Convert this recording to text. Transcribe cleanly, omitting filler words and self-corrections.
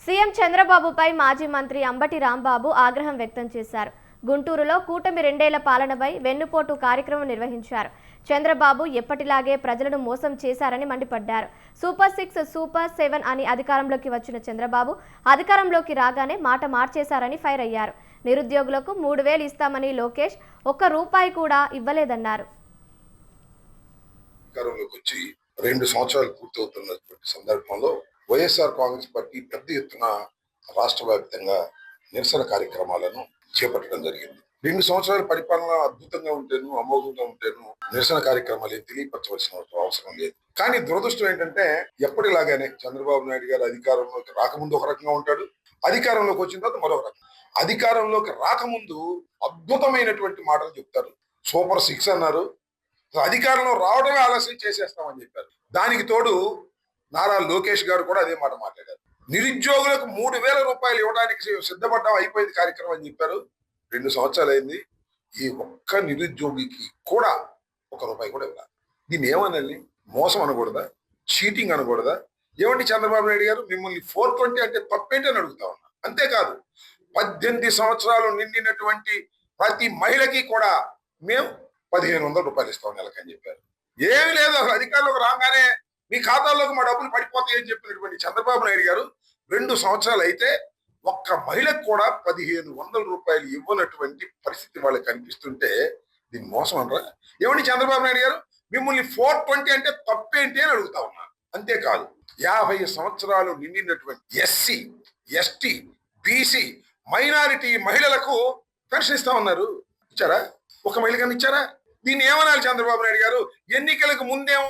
CM చంద్రబాబుపై మాజీ మంత్రి అంబటి రాంబాబు ఆగ్రహం వ్యక్తం చేశారు. గుంటూరులో కూటమి 2 ఏళ్ల పాలనపై వెన్నుపోటు కార్యక్రమం నిర్వహించారు. చంద్రబాబు ఎప్పటిలాగే ప్రజలను మోసం చేశారని మండిపడ్డారు. సూపర్ 6, సూపర్ 7 అని అధికారంలోకి వచ్చిన చంద్రబాబు అధికారంలోకి రాగానే మాట మార్చేశారని ఫైర్ అయ్యారు. నిరుద్యోగులకు 3000 ఇస్తామని లోకేష్ ఒక్క రూపాయి కూడా ఇవ్వలేదన్నారు. 2 సంవత్సరాలు పూర్తవుతున్నటువంటి సందర్భంలో వైఎస్ఆర్ కాంగ్రెస్ పార్టీ పెద్ద ఎత్తున రాష్ట్ర వ్యాప్తంగా నిరసన కార్యక్రమాలను చేపట్టడం జరిగింది. 2 సంవత్సరాల పరిపాలన అద్భుతంగా ఉంటేను, అమోఘంగా ఉంటేను నిరసన కార్యక్రమాలు తెలియపరచవలసిన అవసరం లేదు. కానీ దురదృష్టం ఏంటంటే ఎప్పటిలాగానే చంద్రబాబు నాయుడు గారు అధికారంలోకి రాకముందు ఒక రకంగా ఉంటాడు, అధికారంలోకి వచ్చిన తర్వాత మరొక రకం. అధికారంలోకి రాకముందు అద్భుతమైనటువంటి మాటలు చెప్తారు. సూపర్ 6 అన్నారు, అధికారంలో రావడమే ఆలస్యం చేసేస్తామని చెప్పారు. దానికి తోడు నారా లోకేష్ గారు కూడా అదే మాట మాట్లాడారు. నిరుద్యోగులకు 3000 రూపాయలు ఇవ్వడానికి సిద్ధపడ్డం, అయిపోయింది కార్యక్రమం అని చెప్పారు. 2 సంవత్సరాలు అయింది. ఈ ఒక్క నిరుద్యోగికి కూడా 1 రూపాయి కూడా ఇవ్వాలి. దీన్ని ఏమనాలి? మోసం అనకూడదా? చీటింగ్ అనకూడదా? ఏమంటే చంద్రబాబు నాయుడు గారు మిమ్మల్ని 420 అంటే తప్పేంటి అని అడుగుతా ఉన్నా. అంతేకాదు 18 సంవత్సరాలు నిండినటువంటి ప్రతి మహిళకి కూడా మేము 1500 రూపాయలు ఇస్తాం నెలకని చెప్పారు. ఏమి లేదు, అసలు అధికారంలోకి రాగానే మీ ఖాతాల్లోకి మా డబ్బులు పడిపోతాయని చెప్పినటువంటి చంద్రబాబు నాయుడు గారు 2 సంవత్సరాలు అయితే ఒక్క మహిళకు కూడా 1500 రూపాయలు ఇవ్వనటువంటి పరిస్థితి వాళ్ళకి కనిపిస్తుంటే దీన్ని మోసం అనరా? ఏమండి చంద్రబాబు నాయుడు గారు మిమ్మల్ని 420 అంటే తప్పేంటి అని అడుగుతా ఉన్నారు. అంతేకాదు 50 సంవత్సరాలు నిండినటువంటి ఎస్సీ, ఎస్టీ, బీసీ, మైనారిటీ మహిళలకు పెన్షన్ ఇస్తా ఉన్నారు. ఇచ్చారా? ఒక మహిళకన్నా ఇచ్చారా? దీన్ని ఏమనాలి చంద్రబాబు నాయుడు గారు? ఎన్నికలకు ముందేమో